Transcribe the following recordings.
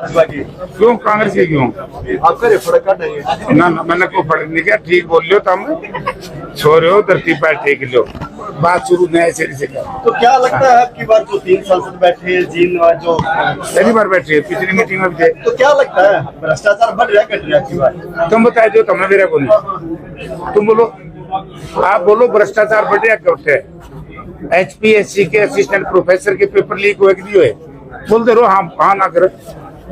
क्यों कांग्रेस के क्यों आपका फर्क कट है ना मैंने को फर्क नहीं किया। ठीक बोल लियो तुम सो रहे हो धरती पर टेक लो बात शुरू नए सिरे से कर। तो क्या लगता है आपकी बार जो 3 सांसद बैठे हैं जिन जो पहली बार बैठे पिछली मीटिंग में भी थे। तो क्या लगता है भ्रष्टाचार बढ़ रहा है कट रहा है आपकी बार? तुम बताए दो तुमने मेरा को नहीं तुम बोलो आप बोलो भ्रष्टाचार बढ़ रहा कब है। HPSC के असिस्टेंट प्रोफेसर के पेपर लीक हुए कि नहीं हुए बोल दे रो हाँ ना करो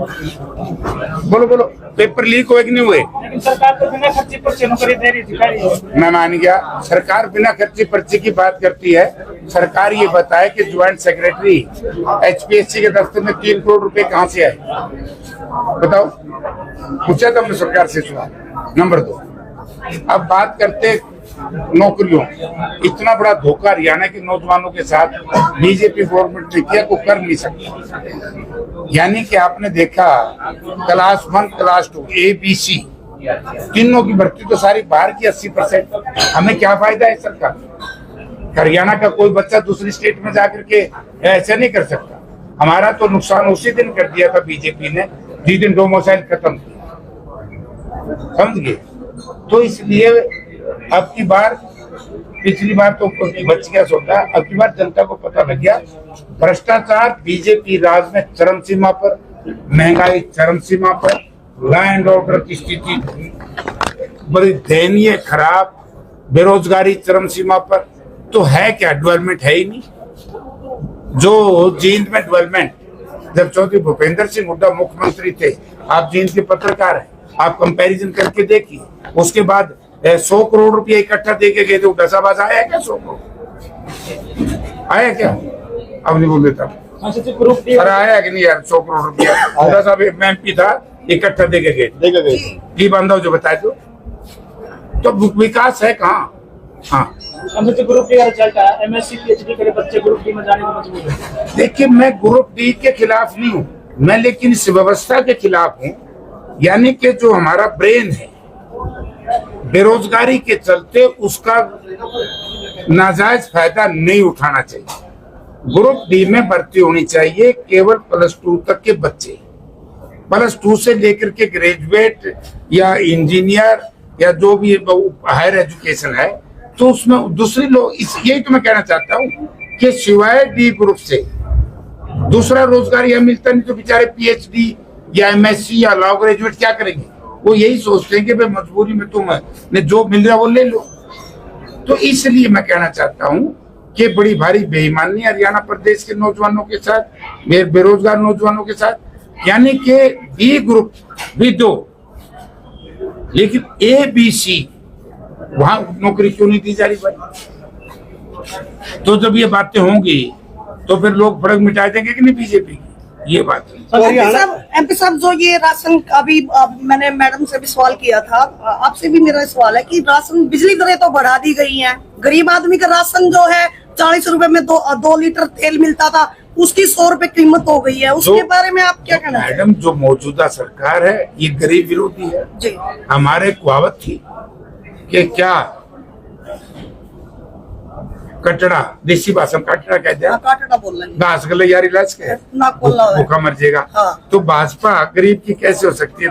बोलो बोलो पेपर लीक हुए कि नहीं हुए। लेकिन सरकार तो बिना खर्चे पर्चे नौकरी दे रही थी। मैं मान गया सरकार बिना खर्चे पर्चे की बात करती है। सरकार ये बताए कि ज्वाइंट सेक्रेटरी HPSC के दफ्तर में 3 करोड़ रुपए कहाँ से आए बताओ। पूछा था हमने सरकार से सवाल। नंबर 2 अब बात करते नौकरियों। इतना बड़ा धोखा हरियाणा के नौजवानों के साथ बीजेपी गवर्नमेंट ने किया को कर नहीं सकता। यानी कि आपने देखा क्लास 1 क्लास 2 ABC तीनों की भर्ती तो सारी बाहर की 80%। हमें क्या फायदा है सरकार। हरियाणा का कोई बच्चा दूसरी स्टेट में जाकर के ऐसा नहीं कर सकता। हमारा तो नुकसान उसी दिन कर दिया था बीजेपी ने जिस दिन डोमिसाइल खत्म किया समझ गए। तो इसलिए अब की बार पिछली बार तो बच गया सोचा। अब की बार जनता को पता लग गया भ्रष्टाचार बीजेपी राज में चरम सीमा पर, महंगाई चरम सीमा पर, लॉ एंड ऑर्डर की स्थिति बड़ी दयनीय खराब, बेरोजगारी चरम सीमा पर। तो है क्या डेवलपमेंट है ही नहीं। जो जींद में डेवलपमेंट जब चौधरी भूपेंद्र सिंह हुड्डा मुख्यमंत्री थे आप जींद के पत्रकार हैं आप कंपैरिजन करके देखिए। उसके बाद 100 करोड़ रुपया इकट्ठा दे के गए थे दसाबाज आया क्या 100 करोड़ आया क्या अब नहीं बोल देता अरे आया कि नहीं यार 100 करोड़ रुपया हुड्डा साहब MP था इकट्ठा दे के गए जी बांधा जो बताए तो विकास है कहाँ। हाँ ग्रुप डी का रिजल्ट आया MSc PhD के बच्चे ग्रुप डी में जाने को मजबूर है। देखिए मैं ग्रुप डी के खिलाफ नहीं हूँ मैं लेकिन इस व्यवस्था के खिलाफ हूँ। यानी कि जो हमारा ब्रेन है बेरोजगारी के चलते उसका नाजायज फायदा नहीं उठाना चाहिए। ग्रुप डी में भर्ती होनी चाहिए केवल +2 तक के बच्चे। +2 से लेकर के ग्रेजुएट या इंजीनियर या जो भी हायर एजुकेशन है तो उसमें दूसरे लोग यही तो मैं कहना चाहता हूँ कि सिवाय डी ग्रुप से दूसरा रोजगार यह मिलता नहीं तो बेचारे PhD या MSc या लॉ ग्रेजुएट क्या करेंगे। वो यही सोचते हैं कि भाई मजबूरी में तुम ने जो मिल रहा है वो ले लो। तो इसलिए मैं कहना चाहता हूँ कि बड़ी भारी बेईमानी हरियाणा प्रदेश के नौजवानों के साथ बेरोजगार नौजवानों के साथ। यानी कि बी ग्रुप भी 2 लेकिन ABC वहां नौकरी क्यों नहीं दी जा रही भाई। तो जब ये बातें होंगी तो फिर लोग फर्क मिटा देंगे कि नहीं बीजेपी की ये बात MP साहब जो ये राशन अभी मैंने मैडम से भी सवाल किया था आपसे भी मेरा सवाल है कि राशन बिजली दरें तो बढ़ा दी गई हैं। गरीब आदमी का राशन जो है 40 रुपए में 2 लीटर तेल मिलता था उसकी 100 रुपए कीमत हो गई है। उसके बारे में आप क्या कहना है? मैडम जो मौजूदा सरकार है ये गरीब विरोधी है जी। हमारे कहावत थी कि क्या कटड़ा देसी भाषा में कटड़ा कहते हैं काटड़ा बोल रहे घास गले यार इलाज के भूखा मर जाएगा। हाँ। तो भाजपा गरीब की कैसे हो सकती है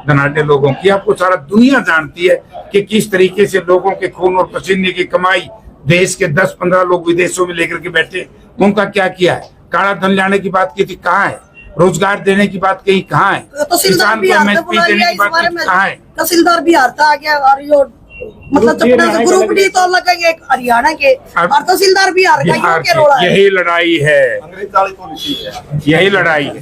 धनाढ़े लोगों की। आपको सारा दुनिया जानती है कि किस तरीके से लोगों के खून और पसीने की कमाई देश के 10-15 लोग विदेशों में लेकर के बैठे उनका क्या किया है। काला धन लाने की बात की थी कहाँ है। रोजगार देने की बात कही कहाँ है। किसान को MSP देने की बात की कहाँ है। तहसीलदार भी हारता आ गया और मतलब ग्रुप डी तो लगेगा एक हरियाणा के और तहसीलदार भी हार गया। यही लड़ाई है यही लड़ाई है।